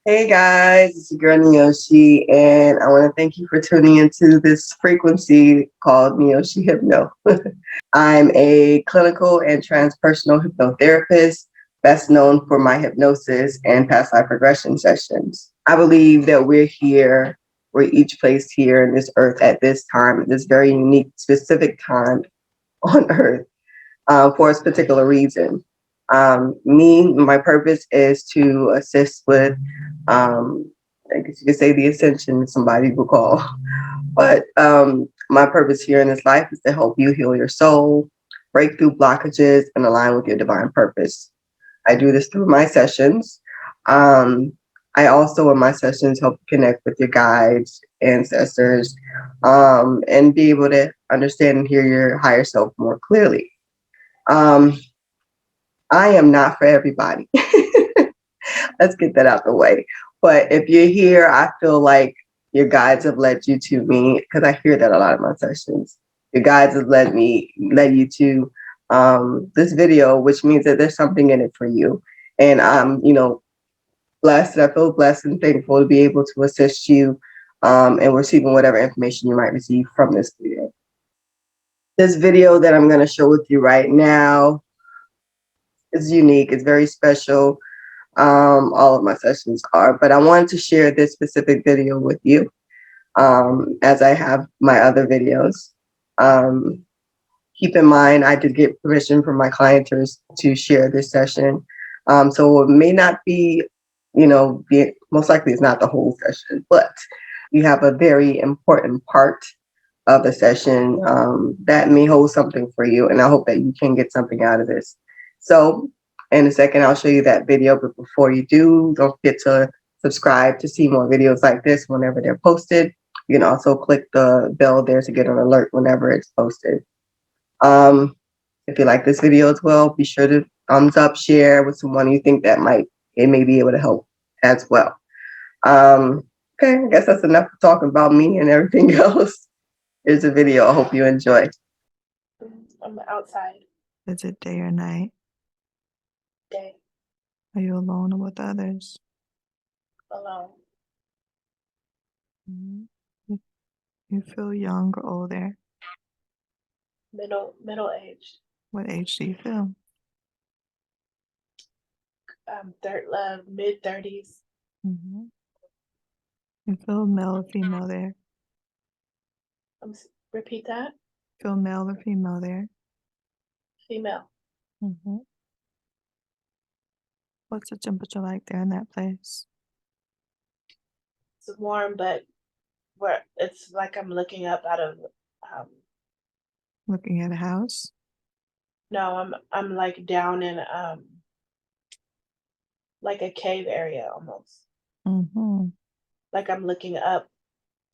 Hey guys, it's your girl Neoshi, and I want to thank you for tuning into this frequency called Neoshi Hypno. I'm a clinical and transpersonal hypnotherapist, best known for my hypnosis and past life regression sessions. I believe that we're each placed here in this earth at this time, at this very unique, specific time on earth for a particular reason. My purpose is to assist with, I guess you could say, the ascension, somebody will call. But my purpose here in this life is to help you heal your soul, break through blockages, and align with your divine purpose. I do this through my sessions. Um, I also, in my sessions, help connect with your guides, ancestors, and be able to understand and hear your higher self more clearly. Um, I am not for everybody. Let's get that out the way. But if you're here, I feel like your guides have led you to me because I hear that a lot of my sessions. Your guides have led you to this video, which means that there's something in it for you. And I'm blessed. I feel blessed and thankful to be able to assist you and receiving whatever information you might receive from this video. This video that I'm going to show with you right now is unique. It's very special. All of my sessions are, but I wanted to share this specific video with you as I have my other videos. Um, Keep in mind, I did get permission from my clienters to share this session. So it may not be, most likely it's not the whole session, but you have a very important part of the session that may hold something for you. And I hope that you can get something out of this. So in a second, I'll show you that video. But before you do, don't forget to subscribe to see more videos like this whenever they're posted. You can also click the bell there to get an alert whenever it's posted. If you like this video as well, be sure to thumbs up, share with someone you think that it may be able to help as well. Okay, I guess that's enough talking about me and everything else. Here's a video. I hope you enjoy. I'm outside. Is it day or night? Day. Are you alone or with others? Alone. You feel young or older? Middle aged. What age do you feel? Mid 30s. Mm-hmm. You feel male or female there? Repeat that. Feel male or female there? Female. Mm-hmm. What's the temperature like there in that place? It's warm, but where it's like I'm looking up out of. Looking at a house? No, I'm like down in like a cave area almost. Mm-hmm. Like I'm looking up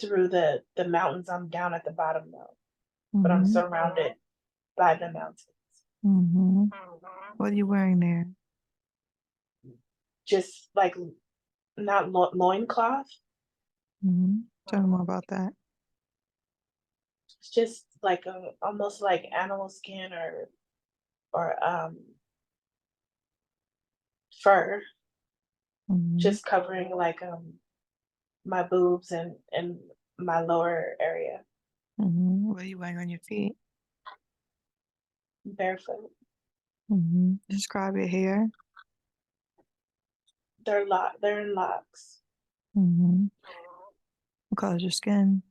through the mountains. I'm down at the bottom though, but I'm Mm-hmm. surrounded by the mountains. Mm-hmm. What are you wearing there? Just like not loincloth. Mm-hmm. Tell me more about that. It's just like almost like animal skin or fur, Mm-hmm. just covering like my boobs and my lower area. Mm-hmm. What are you wearing on your feet? Barefoot. Mm-hmm. Describe your hair. They're in locks. Mm-hmm. What color is your skin?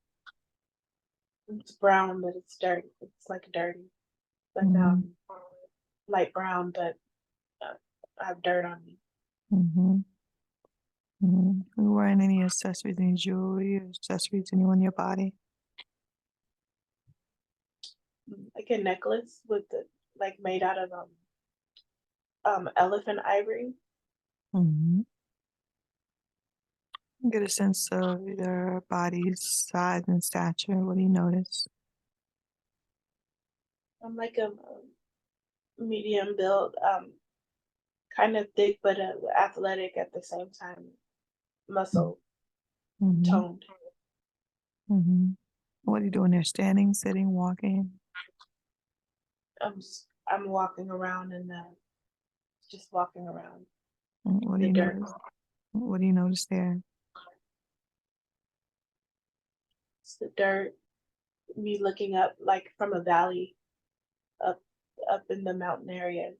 It's brown, but it's dirty. It's like dirty, like Mm-hmm. light brown, but I have dirt on me. Mm-hmm. Mm-hmm. Are you wearing any accessories, any jewelry or accessories, any on your body? Like a necklace with the like made out of elephant ivory. Mm-hmm. Get a sense of your body's size and stature. What do you notice? I'm like a medium build, kind of thick but athletic at the same time, muscle Mm-hmm. toned. Mm-hmm. What are you doing there? Standing, sitting, walking? I'm walking around and just walking around What do the you dirt. notice? What do you notice there? It's the dirt, me looking up like from a valley up in the mountain areas,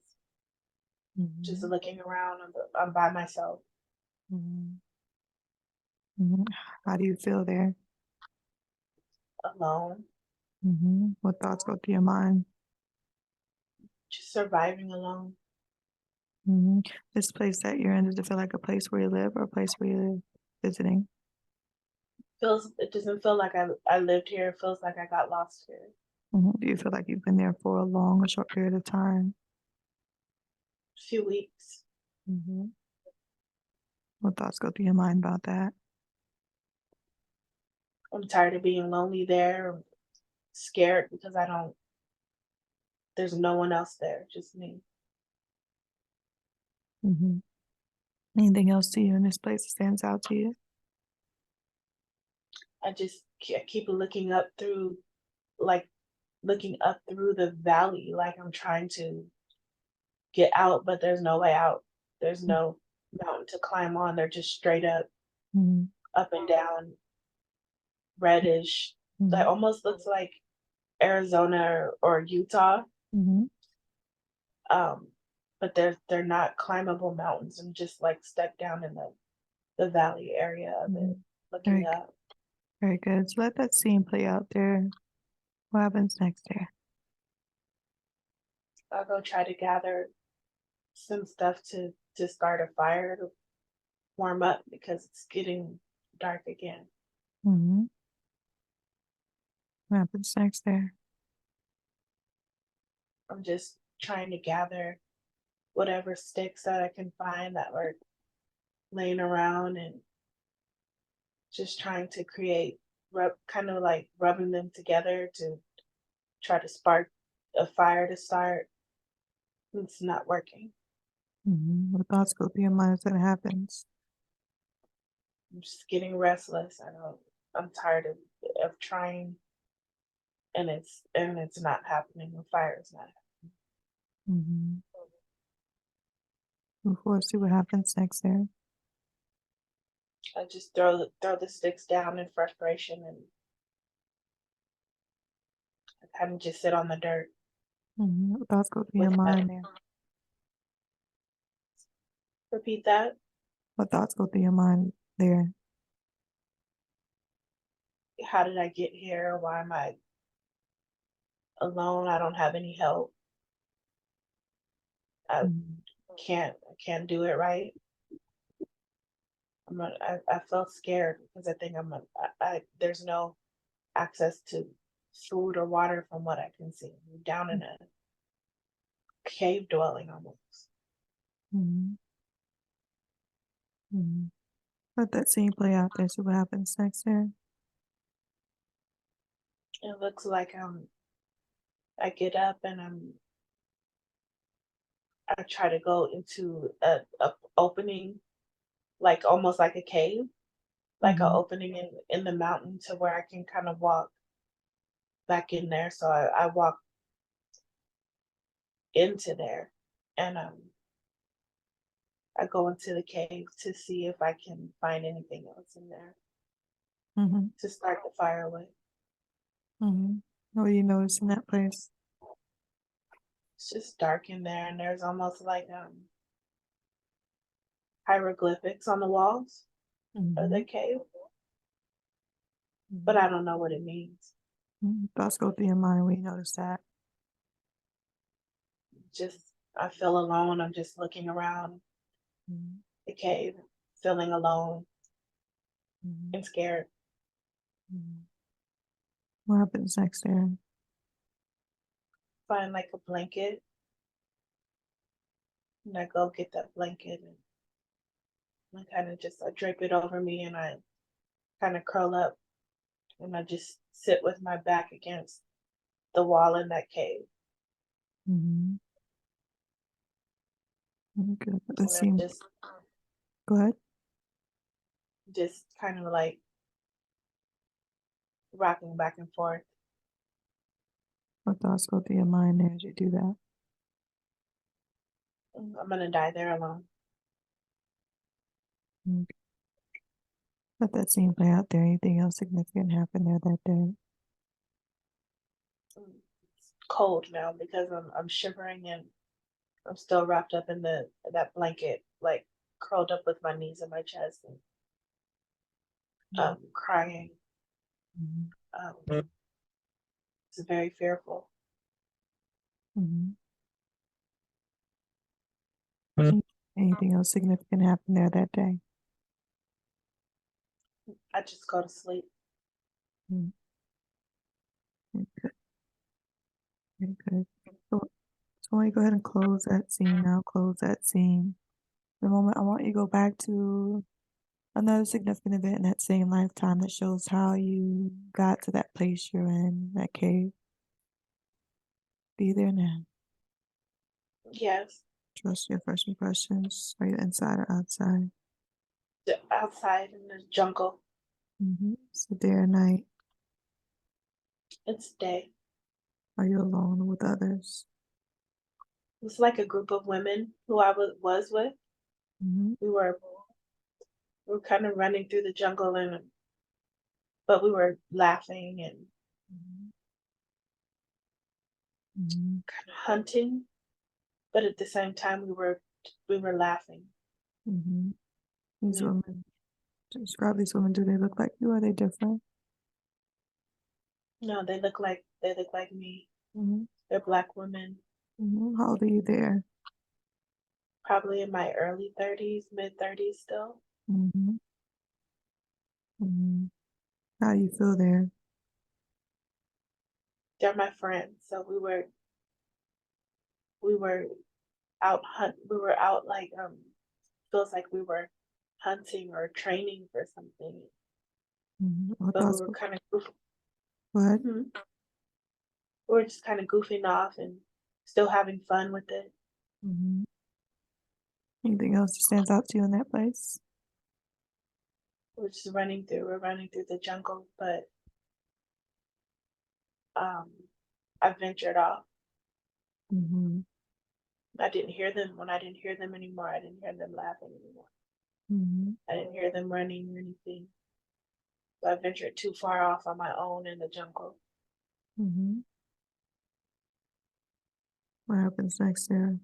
just Mhm. looking around. I'm by myself, Mhm. Mhm. How do you feel there? alone, What thoughts go through your mind? just surviving alone. This place that you're in, does it feel like a place where you live or a place where you live visiting? It doesn't feel like I lived here. It feels like I got lost here. Do you feel like you've been there for a long or short period of time? A few weeks. What thoughts go through your mind about that? I'm tired of being lonely there. I'm scared because there's no one else there, just me. hmm Anything else to you in this place that stands out to you? I keep like looking up through the valley, like I'm trying to get out, but there's no way out. There's no mountain to climb on. They're just straight Mm-hmm. up and down, reddish. That Mm-hmm. almost looks like Arizona or Utah. Mm-hmm. Um, but they're not climbable mountains. I'm just like stuck down in the valley area of Mm-hmm. it, looking Very, up. very good. So let that scene play out there. What happens next there? I'll go try to gather some stuff to start a fire to warm up because it's getting dark again. Mm-hmm. What happens next there? I'm just trying to gather whatever sticks that I can find that were laying around and just trying to create kind of like rubbing them together to try to spark a fire to start. It's not working. What thoughts go through your mind as that happens? I'm just getting restless. I'm tired of trying and it's not happening. The fire is not Mm-hmm. Before see what happens next there. I just throw the sticks down in frustration and I kind of just sit on the dirt What thoughts go through your with mind nothing. there? Repeat that. What thoughts go through your mind there? How did I get here? Why am I alone? I don't have any help. I Mm-hmm. I can't do it right. I felt scared because I think there's no access to food or water from what I can see. I'm down in a cave dwelling almost. Mm-hmm. Let that scene play out there. See what happens next there. It looks like I get up and I try to go into a opening, like almost like a cave, like a Mm-hmm. opening in the mountain to where I can kind of walk back in there. So I walk into there and I go into the cave to see if I can find anything else in there Mm-hmm. to start the fire with. What do you notice in that place? It's just dark in there and there's almost like hieroglyphics on the walls of Mm-hmm. the cave, but I don't know what it means. Thoughts go through your mind when you notice that. Just I feel alone. I'm just looking around Mm-hmm. the cave, feeling alone Mm-hmm. and scared. What happens next there? Find like a blanket and I go get that blanket and I kind of just I drape it over me and I kind of curl up and I just sit with my back against the wall in that cave. Mm-hmm. Good. And Let's I'm see. Go ahead. just kind of like rocking back and forth. What thoughts go through your mind there as you do that? I'm gonna die there alone. Mm. Let that scene play out there. Anything else significant happen there that day? It's cold now because I'm shivering and I'm still wrapped up in that blanket, like curled up with my knees in my chest and crying. Mhm. It's very fearful. Mhm. Anything else significant happen there that day? I just go to sleep. Mm. Very good. Very good. So why you go ahead and close that scene now? Close that scene. The moment I want you to go back to another significant event in that same lifetime that shows how you got to that place you're in, that cave. Be there now. Yes, Trust your first impressions. Are you inside or outside? outside in the jungle. It's a day or night. It's day. Are you alone or with others? It's like a group of women who I was with. Mhm. We were kind of running through the jungle but we were laughing and Mhm. Mhm. kind of hunting, but at the same time we were laughing. Mhm. These Yeah. women, describe these women. Do they look like you or are they different? No, they look like me. Mhm. They're black women, How old are you there? probably in my early 30s, mid 30s still. Mhm. Mhm. How do you feel there? They're my friends, so we were we were out like feels like we were hunting or training for something, What but we thoughts? were kind of goofing. What? We were just kind of goofing off and still having fun with it. Mhm. Anything else that stands out to you in that place? We're running through the jungle, but um, I ventured off. Mhm. I didn't hear them when I didn't hear them anymore. I didn't hear them laughing anymore. Mhm. I didn't hear them running or anything. So I ventured too far off on my own in the jungle. Mhm. What happens next there?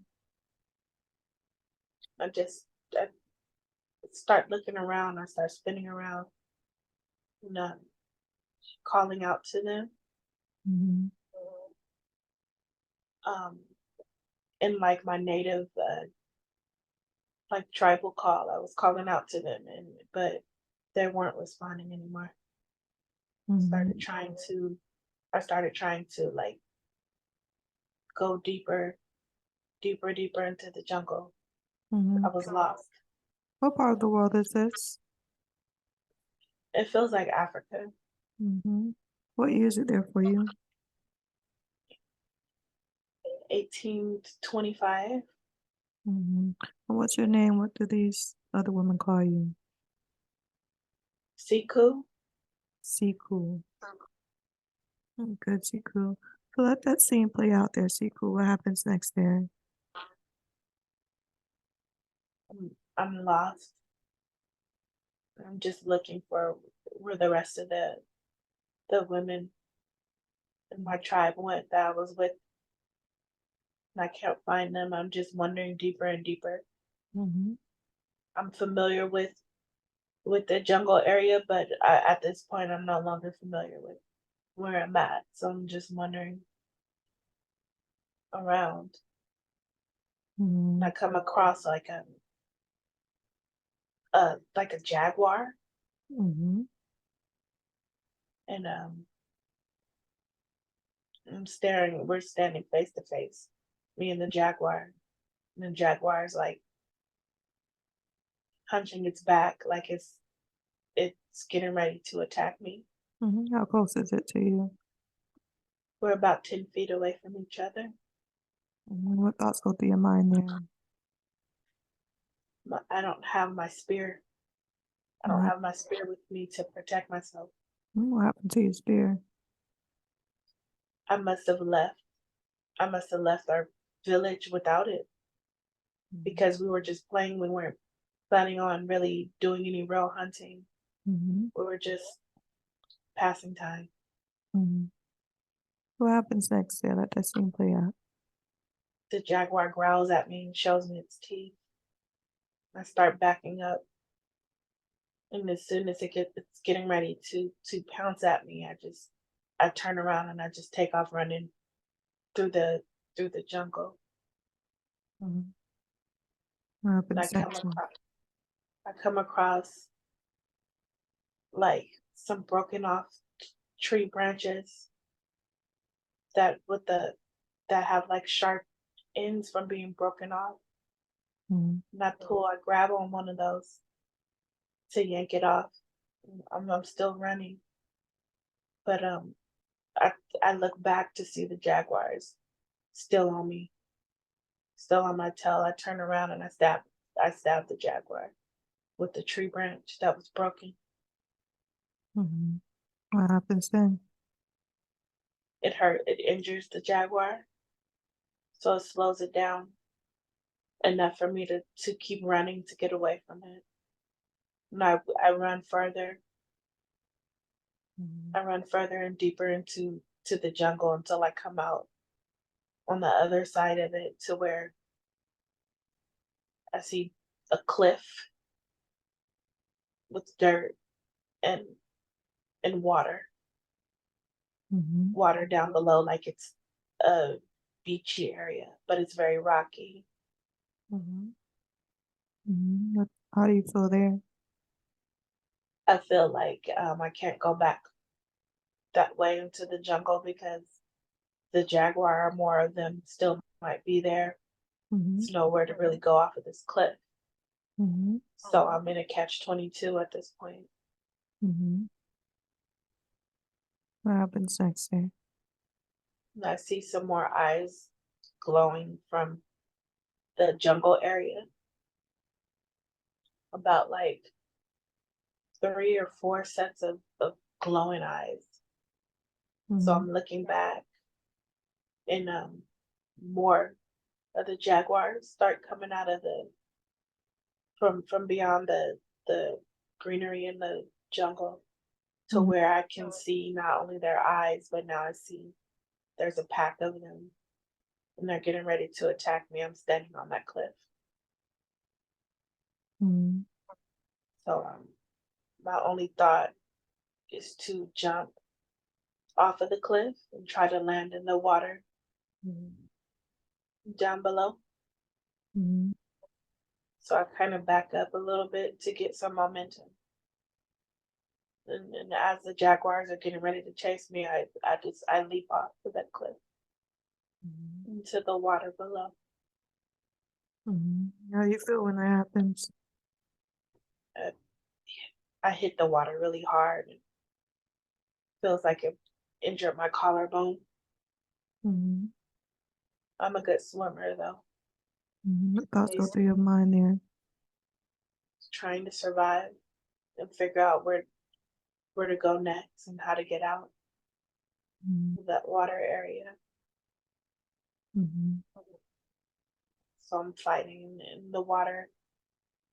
I start looking around. I start spinning around, and calling out to them. Mhm. Um, in like my native, like tribal call, I was calling out to them, but they weren't responding anymore. Mhm. Started trying to, I started trying to like go deeper, deeper, deeper into the jungle. I Mhm. was lost. What part of the world is this? It feels like Africa. Mhm. What year is it there for you? 1825. Mhm. And what's your name? What do these other women call you? Siku. Siku. Good, Siku. So let that scene play out there, Siku. What happens next there? I'm lost. I'm just looking for where the rest of the women in my tribe went that I was with, and I can't find them. I'm just wandering deeper and deeper. Mhm. I'm familiar with the jungle area, but at this point, I'm no longer familiar with where I'm at. So I'm just wandering around, and I Mhm. come across like a jaguar, Mhm. and I'm staring. We're standing face to face, me and the jaguar. And the jaguar is like hunching its back, like it's getting ready to attack me. How close is it to you? We're about 10 feet away from each other. What thoughts go through your mind there? I don't have my spear. I don't What, have my spear with me to protect myself. what happened to your spear? I must have left. I must have left our village without it Mhm. because we were just playing. We weren't planning on really doing any real hunting. Mm-hmm. We were just passing time. Mm-hmm. What happens next? Yeah, let that scene play out. The jaguar growls at me and shows me its teeth. I start backing up, and as soon as it's getting ready to pounce at me, I turn around and I just take off running through the jungle. Mm-hmm. What And happens next? I come across like some broken off tree branches that that have like sharp ends from being broken off. Mm-hmm. And I grab on one of those to yank it off. I'm still running, but I I look back to see the jaguars still on me, still on my tail. I turn around and I stab the jaguar with the tree branch that was broken. Mm-hmm. What happens then? It injures the jaguar, so it slows it down enough for me to keep running to get away from it. And I run further. Mm-hmm. I run further and deeper into the jungle until I come out on the other side of it to where I see a cliff with dirt and water. Mm-hmm. Water down below like it's a beachy area, but it's very rocky. Mm-hmm. Mm-hmm. How do you feel there? I feel like I can't go back that way into the jungle because the jaguar or more of them still might be there. Mm-hmm. There's nowhere to really go off of this cliff. Mm-hmm. So I'm in a catch-22 at this point. Mm-hmm. What happens next there? And I see some more eyes glowing from the jungle area. About like 3 or 4 sets of glowing eyes. So Mm-hmm. I'm looking back and more of the jaguars start coming out of the from beyond the greenery in the jungle to Mm-hmm. where I can see not only their eyes, but now I see there's a pack of them and they're getting ready to attack me. I'm standing on that cliff. Mm-hmm. So my only thought is to jump off of the cliff and try to land in the water down below. Mm-hmm. So I kind of back up a little bit to get some momentum. And as the jaguars are getting ready to chase me, I leap off of that cliff into the water below. Mm-hmm. How do you feel when that happens? Uh, I hit the water really hard. It feels like it injured my collarbone. Mm-hmm. I'm a good swimmer though. Mm-hmm. What thoughts go Just through your mind there? trying to survive and figure out where to go next and how to get out Mm-hmm. of that water area. Mm-hmm. So I'm fighting in the water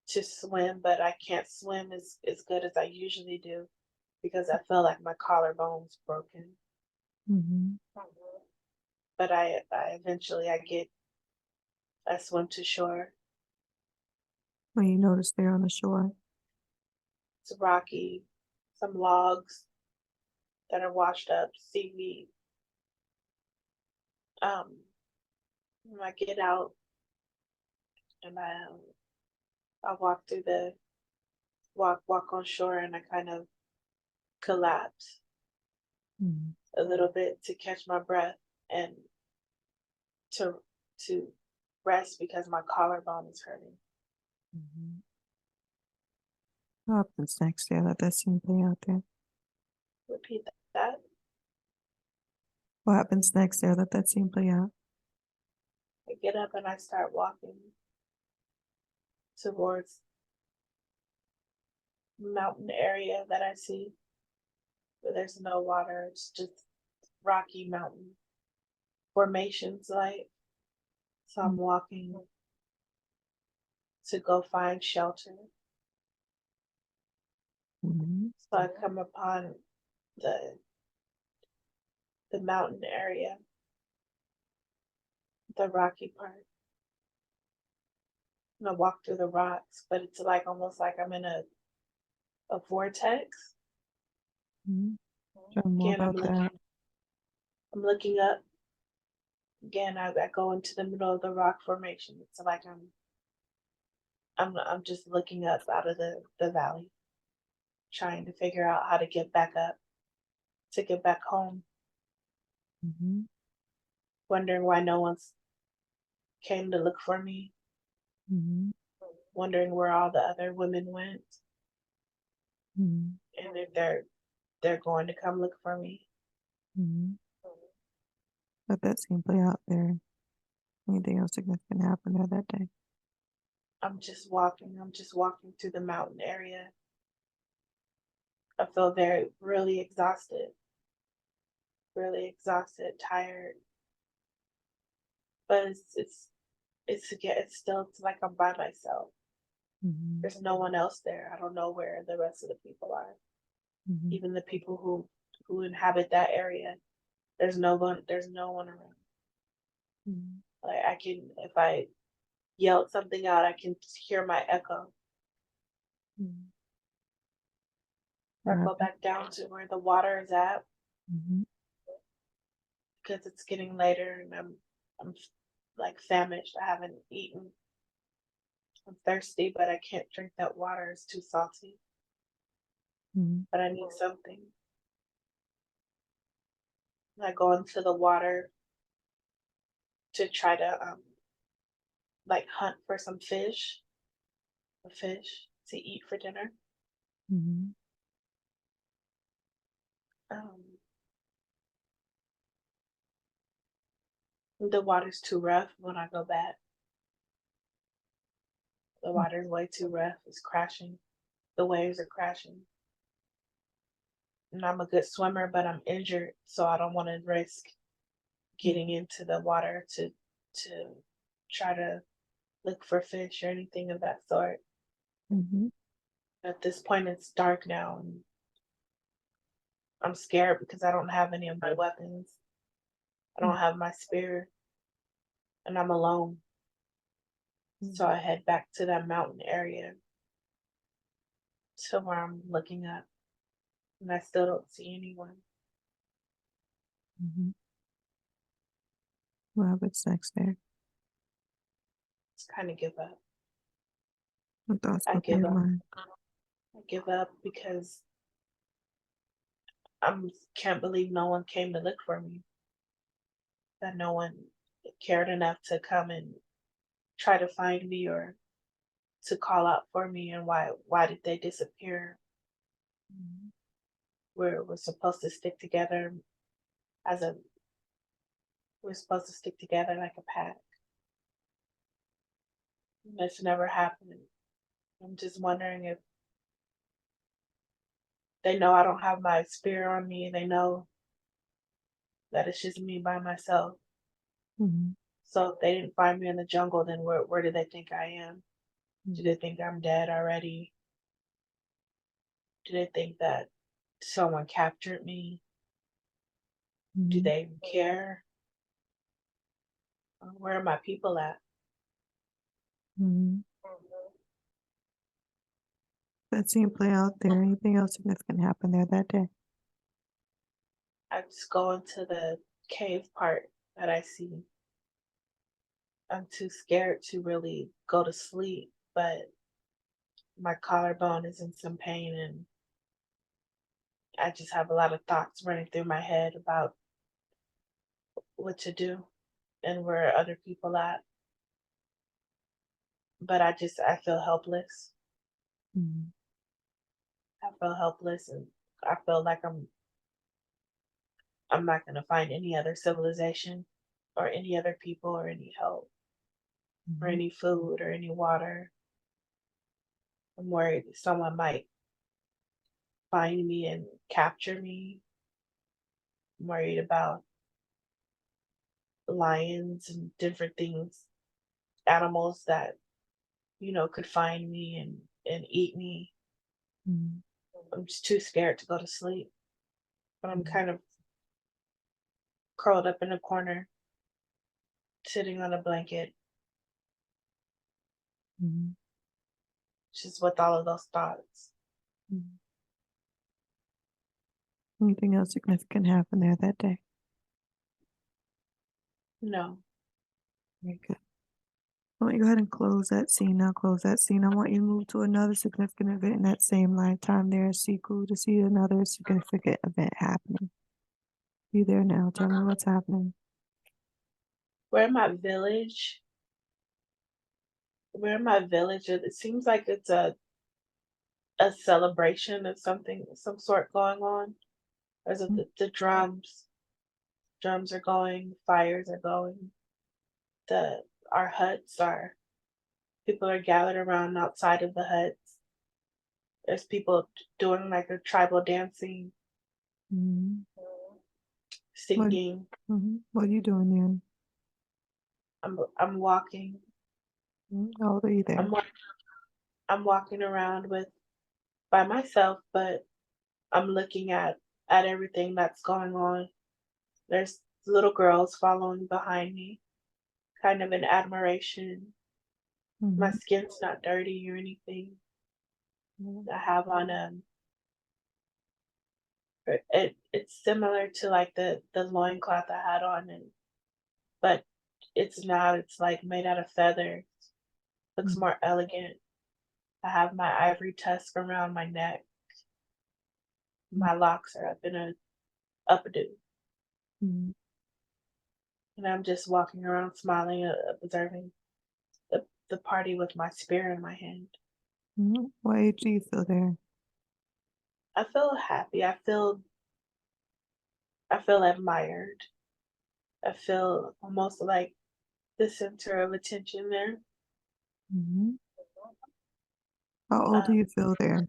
to swim, but I can't swim as good as I usually do because I feel like my collarbone's broken. Mm-hmm. But I eventually I swim to shore. What you notice there on the shore? It's rocky, some logs that are washed up, seaweed. Um, when I get out and I walk through the walk on shore and I kind of collapse Mm-hmm. a little bit to catch my breath and to to rest because my collarbone is hurting. Mm-hmm. What happens next? Yeah, let that scene play out there. Repeat that. What happens next? Yeah, let that scene play out. I get up and I start walking towards the mountain area that I see, but there's no water. It's just rocky mountain formations, like so. I'm walking to go find shelter. Mhm. So I come upon the mountain area, the rocky part. And I walk through the rocks, but it's like almost like I'm in a vortex. Mhm. Tell me more Again, about that. I'm looking up. Again, I go into the middle of the rock formation. It's like I'm just looking up out of the valley, trying to figure out how to get back up, to get back home, Mhm. wondering why no one's came to look for me, Mhm. wondering where all the other women went, Mhm. and if they're going to come look for me. Mhm. Let that scene play out there. Anything else significant happen there that day? I'm just walking. I'm just walking through the mountain area. I feel really exhausted, tired. But it's still it's like I'm by myself. Mhm. There's no one else there. I don't know where the rest of the people are. Mhm. Even the people who inhabit that area. There's no one. There's no one around. Mhm. Like I can, if I yelled something out, I can hear my echo. Mhm. I What go happened? back down to where the water is at Mhm. because it's getting later and I'm like famished. I haven't eaten. I'm thirsty, but I can't drink that water. It's too salty. Mhm. But I need something. I go into the water to try to like hunt for some fish, a fish to eat for dinner. Mhm. Um, the water's too rough when I go back. The water's way too rough. It's crashing. The waves are crashing. And I'm a good swimmer, but I'm injured, so I don't want to risk getting into the water to try to look for fish or anything of that sort. Mhm. At this point, it's dark now, and I'm scared because I don't have any of my weapons. I don't have my spear, and I'm alone. So Mhm. I head back to that mountain area to where I'm looking up, and I still don't see anyone. Mhm. What happens next there? Just kind of give up. What thoughts I go through give your up. mind? I give up because I can't believe no one came to look for me. That no one cared enough to come and try to find me or to call out for me. And why did they disappear? Mhm. We're supposed to stick together as a we're supposed to stick together like a pack. And that's never happened. I'm just wondering if they know I don't have my spear on me. They know that it's just me by myself. Mhm. So if they didn't find me in the jungle, then where do they think I am? Do they think I'm dead already? Do they think that someone captured me? Do Mhm. they even care? Where are my people at? Mhm. That scene play out there. Anything else significant happen there that day? I just go into the cave part that I see. I'm too scared to really go to sleep, but my collarbone is in some pain and I just have a lot of thoughts running through my head about what to do and where other people at. But I feel helpless. Mhm. I feel helpless and I feel like I'm not gonna find any other civilization or any other people or any help or Mhm. any food or any water. I'm worried someone might find me and capture me. I'm worried about lions and different things, animals that could find me and eat me. Mm-hmm. I'm just too scared to go to sleep. But I'm Mm-hmm. kind of curled up in a corner, sitting on a blanket, Mm-hmm. just with all of those thoughts. Anything else significant happened there that day? No. Very good. I want you to go ahead and close that scene now. Close that scene. I want you to move to another significant event in that same lifetime there, Siku, to see another significant event happening. Be there now. Tell me what's happening. We're in my village. It seems like it's a celebration of something, some sort going on. There's the drums are going, fires are going. Our huts are people are gathered around outside of the huts. There's people doing like a tribal dancing, Mm-hmm. What, singing. what are you doing then? I'm walking. How old are you there? I'm walking around by myself, but I'm looking at everything that's going on. There's little girls following behind me, kind of in admiration. My Mm-hmm. skin's not dirty or anything. I have on it's similar to like the loincloth I had on, but it's not. It's like made out of feathers. Looks more elegant. I have my ivory tusk around my neck. My locks are up in a updo, Mm-hmm. and I'm just walking around smiling, observing the party with my spear in my hand. What age do you feel there? I feel happy. I feel admired. I feel almost like the center of attention there. Mm-hmm. How old do Um, you feel there?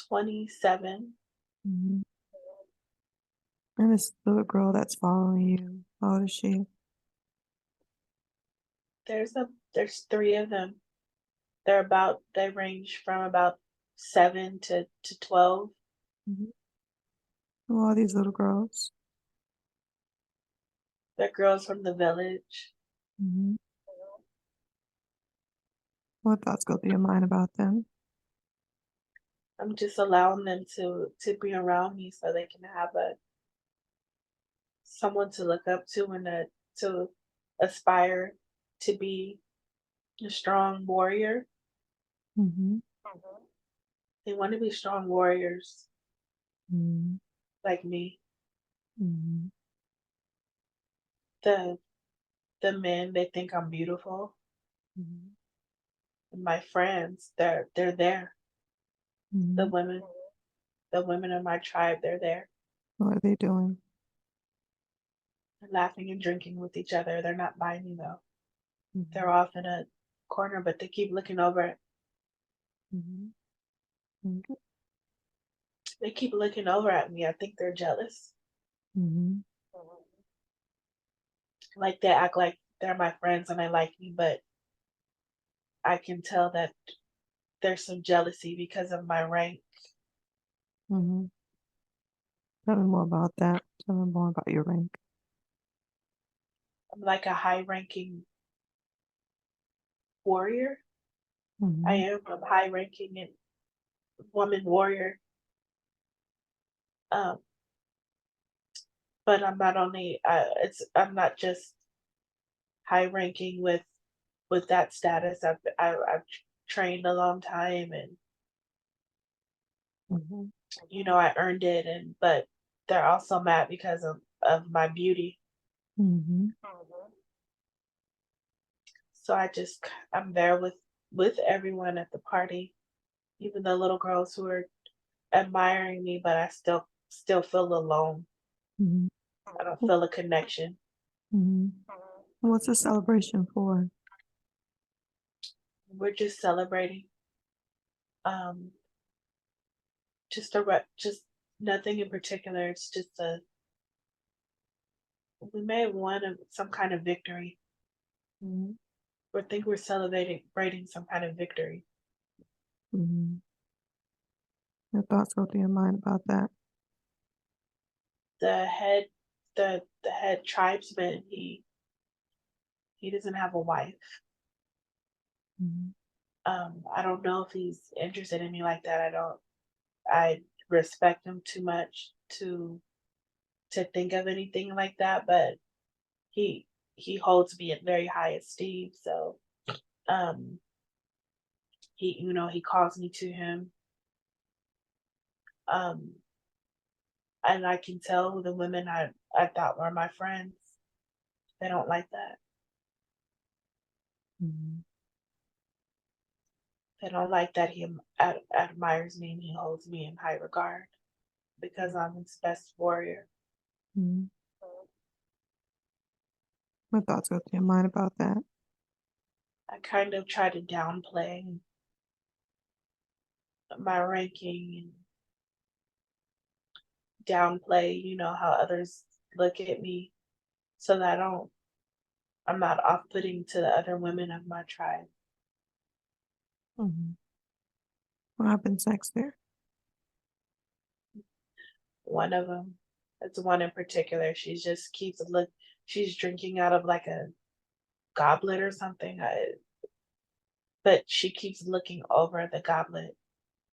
27. Mm-hmm. And this little girl that's following you, how old is she? There's three of them. They range from about 7 to 12. Mm-hmm. Who are these little girls? They're girls from the village. Mm-hmm. What thoughts go through your mind about them? I'm just allowing them to be around me so they can have a someone to look up to and to aspire to be a strong warrior. Mm-hmm. They want to be strong warriors Mm-hmm. like me. Mm-hmm. The the men, they think I'm beautiful. Mm-hmm. And my friends, they're there. The Mm-hmm. women, the women of my tribe, they're there. What are they doing? They're laughing and drinking with each other. They're not by me though. Mm-hmm. They're off in a corner, but they keep looking over. Mm-hmm. Okay. They keep looking over at me. I think they're jealous. Mm-hmm. Like they act like they're my friends and they like me, but I can tell that there's some jealousy because of my rank. Mm-hmm. Tell me more about that. Tell me more about your rank. I'm like a high ranking warrior. I Mm-hmm. am a high ranking and woman warrior. Um, but I'm not only I'm not just high ranking with that status. I've trained a long time, and Mm-hmm. I earned it. And but they're also mad because of my beauty. Mm-hmm. So I'm there with everyone at the party, even the little girls who are admiring me, but I still feel alone. Mm-hmm. I don't feel a connection. Mm-hmm. What's the celebration for? We're just celebrating. Um, just nothing in particular. It's just we may have won some kind of victory. Mm-hmm. or think we're celebrating some kind of victory. Mm-hmm. Your thoughts go through your mind about that. The head the head tribesman, he doesn't have a wife. Mm-hmm. I don't know if he's interested in me like that. I respect him too much to think of anything like that, but he he holds me in very high esteem. So um he calls me to him. Um and I can tell the women I thought were my friends, they don't like that. Mm-hmm. They don't like that he admires me and he holds me in high regard because I'm his best warrior. Mm-hmm. My thoughts go through your mind about that. I kind of try to downplay my ranking and downplay, how others look at me so that I'm not off putting to the other women of my tribe. Mm-hmm. What happens next there? One of them, it's one in particular, she just she's drinking out of like a goblet or something. But she keeps looking over the goblet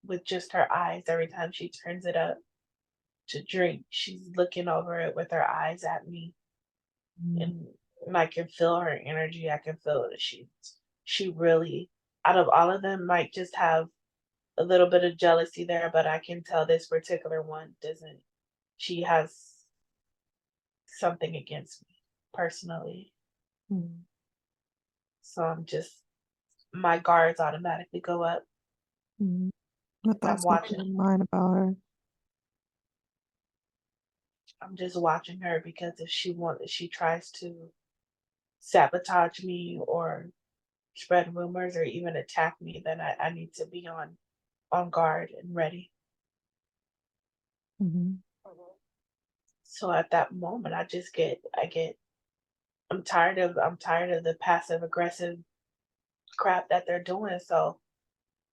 with just her eyes every time she turns it up to drink. She's looking over it with her eyes at me, Mm-hmm. and I can feel her energy. I can feel that she really, out of all of them, might just have a little bit of jealousy there, but I can tell this particular one doesn't. She has something against me personally. Mm-hmm. So my guards automatically go up. Mm-hmm. My I'm thoughts go through watching. your mind about her. I'm just watching her because if she tries to sabotage me or spread rumors or even attack me, then I need to be on guard and ready. Mm-hmm. So at that moment, I'm tired of the passive aggressive crap that they're doing. So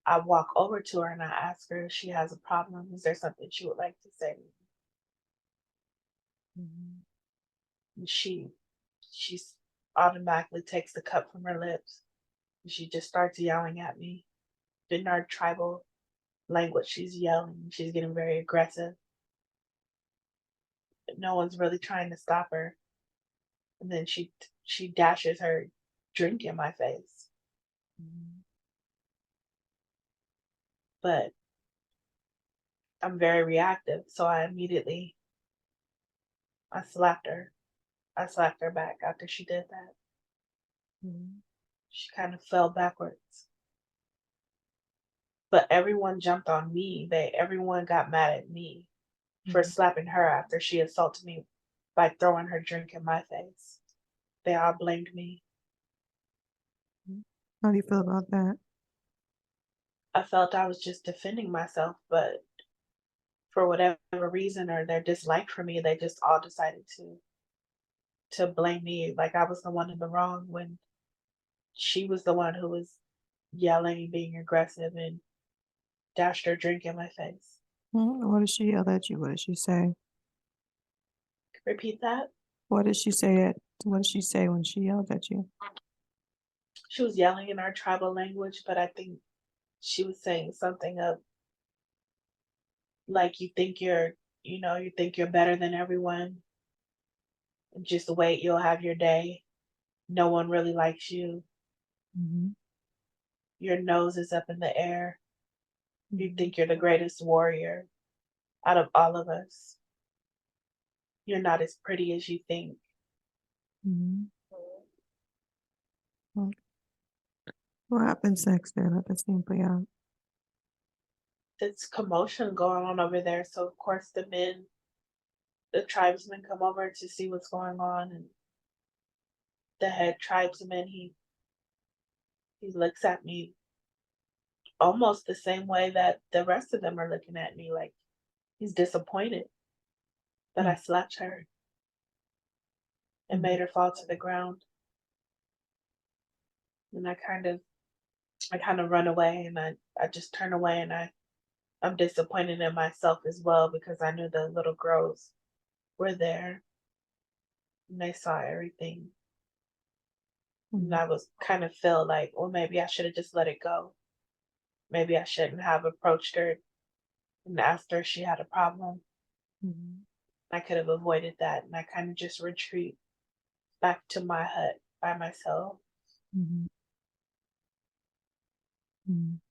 I walk over to her and I ask her if she has a problem. Is there something she would like to say? Mm-hmm. And she's automatically takes the cup from her lips and she just starts yelling at me. In our tribal language, she's yelling. She's getting very aggressive. But no one's really trying to stop her. And then she dashes her drink in my face. Mm-hmm. But I'm very reactive, so I slapped her. I slapped her back after she did that. Mm-hmm. She kind of fell backwards. But everyone jumped on me. Everyone got mad at me for Mm-hmm. slapping her after she assaulted me by throwing her drink in my face. They all blamed me. How do you feel about that? I felt I was just defending myself, but for whatever reason or their dislike for me, they just all decided to blame me like I was the one in the wrong when she was the one who was yelling, being aggressive, and dashed her drink in my face. Mm-hmm. What did she yell at you? What did she say? Repeat that. What did she say what did she say when she yelled at you? She was yelling in our tribal language, but I think she was saying something of like you think you're better than everyone. Just wait, you'll have your day. No one really likes you. Mm-hmm. Your nose is up in the air. You Mm-hmm. think you're the greatest warrior out of all of us. You're not as pretty as you think. Mm-hmm. Well, what happens next there? Let the scene play out. There's commotion going on over there, so of course the tribesmen come over to see what's going on, and the head tribesman he looks at me almost the same way that the rest of them are looking at me, like he's disappointed that I slapped her and Mm-hmm. made her fall to the ground. And I kind of run away, and I just turn away, and I'm disappointed in myself as well because I knew the little girls were there and they saw everything. And I was kind of feel like, well, maybe I should have just let it go. Maybe I shouldn't have approached her and asked her if she had a problem. Mhm. I could have avoided that, and I kind of just retreat back to my hut by myself. Mhm.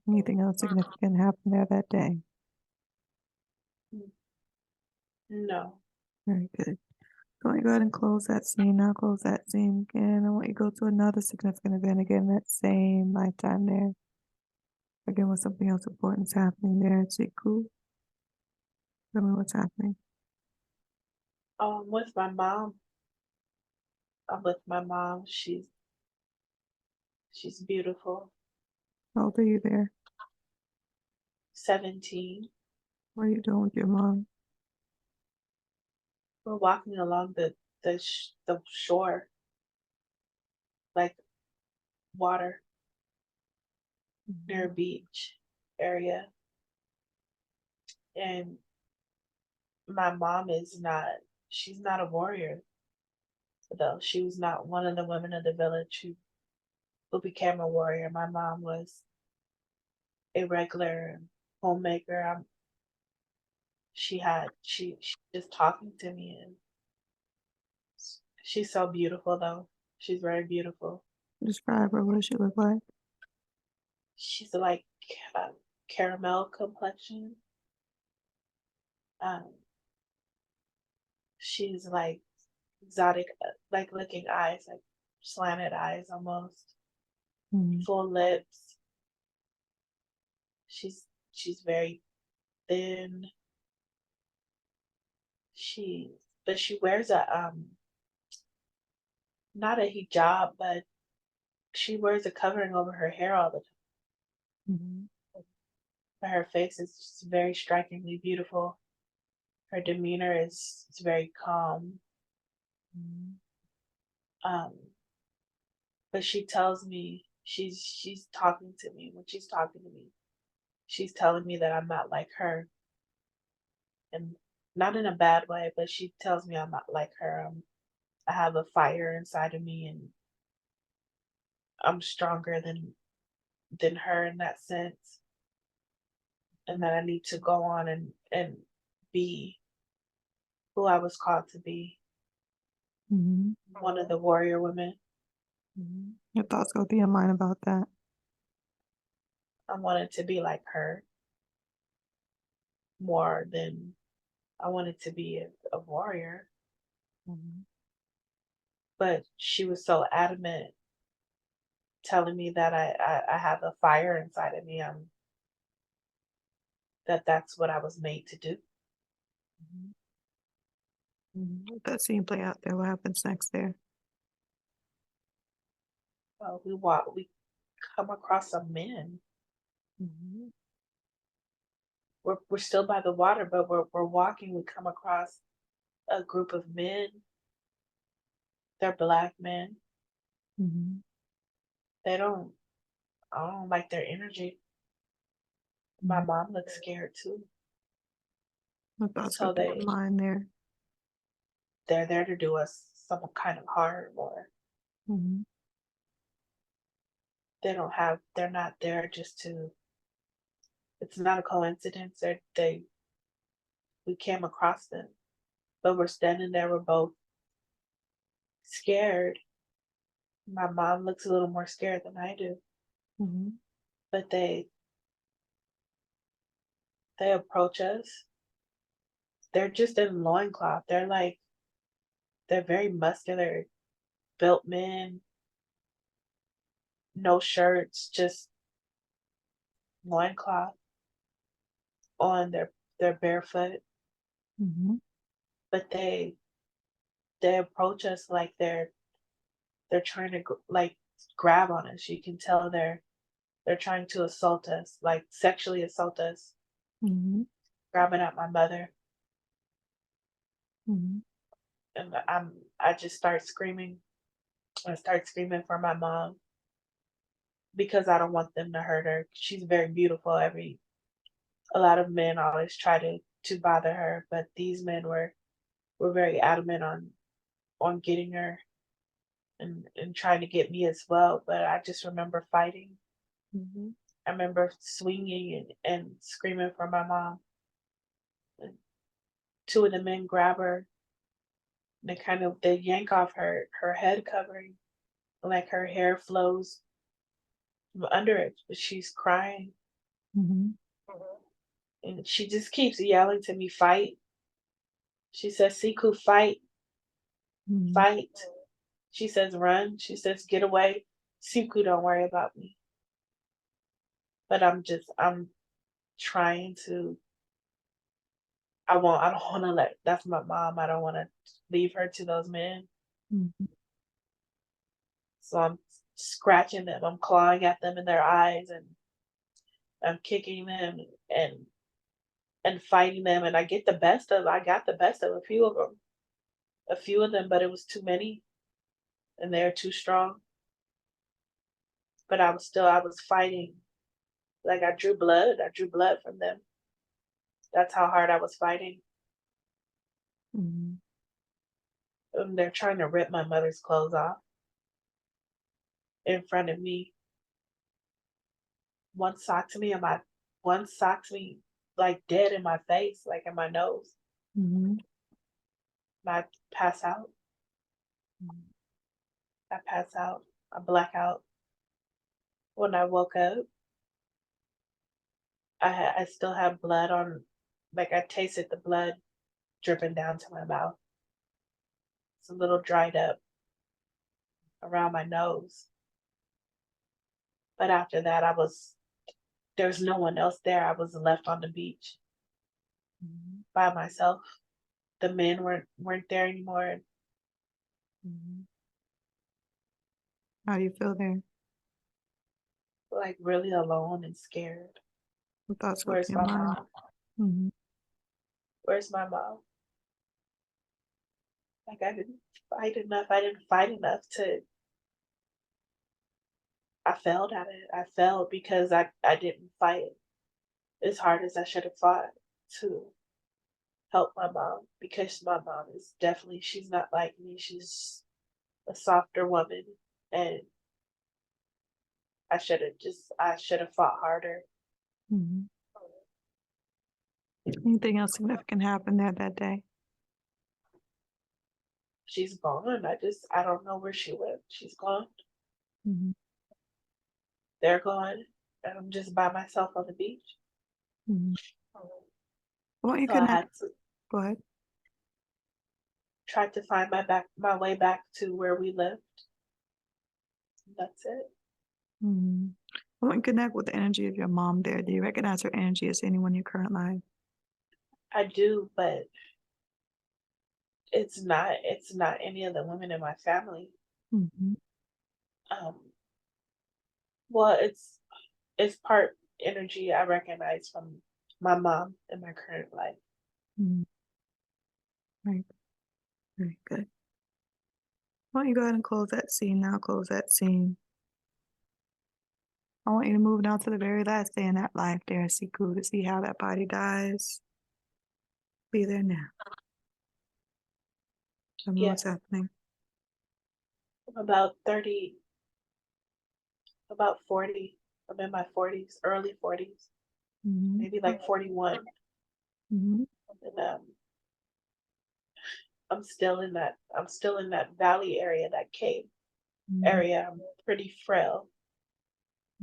Anything else significant happened there that day? Mm, no. Very good. So I want you to go ahead and close that scene. Now close that scene again. I want you to go to another significant event again that same lifetime there. Again, with something else important is happening there. It's cool. Tell me what's happening. With my mom. I'm with my mom. She's beautiful. How old are you there? 17. What are you doing with your mom? We're walking along the shore, like water near a beach area. And my mom she's not a warrior, though. She was not one of the women of the village who became a warrior. My mom was a regular homemaker. She just talking to me, and she's so beautiful though. She's very beautiful. Describe her. What does she look like? She's like uh, caramel complexion. Um, she's like exotic, like looking eyes, like slanted eyes almost, Mhm. full lips. She's very thin. She but she wears a not a hijab, but she wears a covering over her hair all the time. Mhm. But her face is just very strikingly beautiful. Her demeanor is very calm. Mhm. Um, but she tells me she's talking to me. When she's talking to me, she's telling me that I'm not like her, and not in a bad way, but she tells me I'm not like her. I have a fire inside of me, and I'm stronger than her in that sense, and that I need to go on and be who I was called to be, Mhm. one of the warrior women. Your thoughts go through your mind about that. I wanted to be like her more than I wanted to be a warrior. Mhm. But she was so adamant telling me that I have a fire inside of me. That's what I was made to do. Mhm. Let that scene play out there. What happens next there? We come across some men. Mhm. We're still by the water, but we're walking. We come across a group of men. They're black men. Mhm. They don't I don't like their energy. My Mhm. mom looks scared too. What thoughts go So through your mind there? they're there to do us some kind of harm, or Mhm. they're not there just to, it's not a coincidence. We came across them, but we're standing there, we're both scared. My mom looks a little more scared than I do, Mhm. but they approach us. They're just in loincloth. They're very muscular, built men, no shirts, just loincloth on. They're barefoot, Mhm. but they approach us like they're trying to like grab on us. You can tell they're trying to assault us, like sexually assault us, Mhm. grabbing at my mother, Mhm. and I just start screaming. I start screaming for my mom. because I don't want them to hurt her. She's very beautiful. A lot of men always try to bother her, but these men were very adamant on getting her and trying to get me as well. But I just remember fighting. Mm-hmm. I remember swinging and screaming for my mom. And two of the men grab her and they yank off her head covering, like her hair flows from under it. But she's crying. Mm-hmm. And she just keeps yelling to me, fight. She says, Siku, fight, Mm-hmm. fight. She says, run. She says, get away. Siku, don't worry about me. But I'm trying to, I don't want to that's my mom. I don't want to leave her to those men. Mm-hmm. So I'm scratching them. I'm clawing at them in their eyes, and I'm kicking them and fighting them. And I got the best of a few of them, but it was too many and they're too strong. But I was fighting. Like I drew blood from them. That's how hard I was fighting. Mm-hmm. And they're trying to rip my mother's clothes off in front of me. One socked me like dead in my face, like in my nose. Mm-hmm. And I pass out. I pass out. I black out. When I woke up, I still have blood on, like I tasted the blood dripping down to my mouth. It's a little dried up around my nose. But after that, there's no one else there. I was left on the beach by myself. The men weren't there anymore. Mm-hmm. How do you feel there? Like really alone and scared. What thoughts go Where's through your my mind? mom? Mm-hmm. Where's my mom? Like I didn't fight enough. I didn't fight enough to. I failed at it. I failed because I didn't fight as hard as I should have fought to help my mom, because my mom is definitely, she's not like me. She's a softer woman, and I should have fought harder. Mm-hmm. Anything else significant happened there that day? She's gone. I don't know where she went. She's gone. Mm-hmm. They're gone. And I'm just by myself on the beach. Mm-hmm. Well, you So I can had to go ahead. try to find my way back to where we lived. That's it. Mm-hmm. I want you to connect with the energy of your mom there. Do you recognize her energy as anyone in your current life? I do, but it's not any of the women in my family. Mm-hmm. Um, well, it's part energy I recognize from my mom in my current life. Mm-hmm. Right. Very good. Why don't you go ahead and close that scene now? Close that scene. I want you to move down to the very last day in that life there, Siku, to see how that body dies. Be there now. Tell me what's happening. I'm about 30, about 40. I'm in my 40s, early 40s, Mm-hmm. maybe like 41. Mm-hmm. And I'm still in that valley area, that cave area. I'm pretty frail.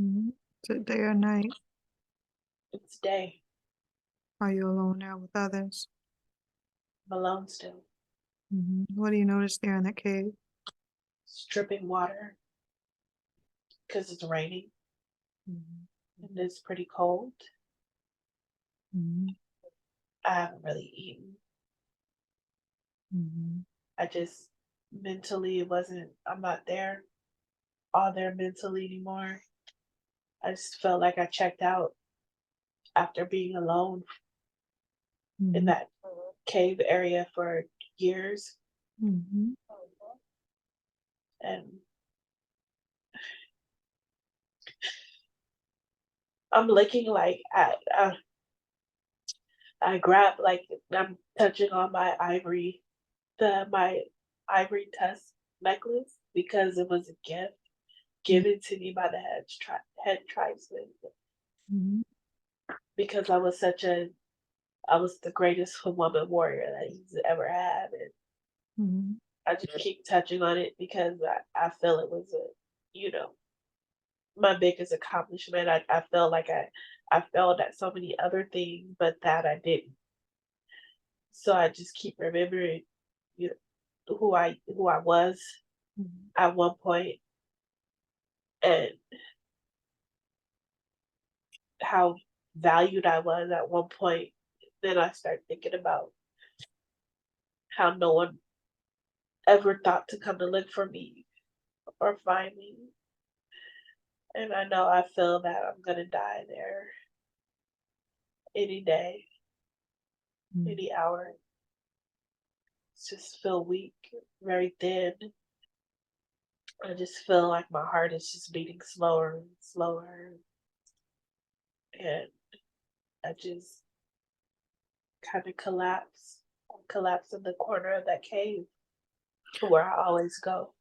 Mm-hmm. Is it day or night? It's day. Are you alone there with others? I'm alone still. Mm-hmm. What do you notice there in that cave? It's dripping water because it's raining Mm-hmm. and it's pretty cold. Mm-hmm. I haven't really eaten. Mm-hmm. I just mentally I'm not all there mentally anymore. I just felt like I checked out after being alone in Mm-hmm. that cave area for years. Mm-hmm. And I'm looking like at I grab like I'm touching on my ivory tusk necklace because it was a gift given to me by the head tribesman Mhm. because I was the greatest woman warrior that he's ever had, and Mhm. I just keep touching on it because I feel it was you know, my biggest accomplishment. I feel like I failed at so many other things, but that I didn't. So I just keep remembering, you know, who I was Mhm. at one point and how valued I was at one point. Then I start thinking about how no one ever thought to come to look for me or find me. And I feel that I'm gonna die there any day, Mhm. any hour. Just feel weak, very thin. I just feel like my heart is just beating slower and slower. And I just kind of collapse in the corner of that cave where I always go.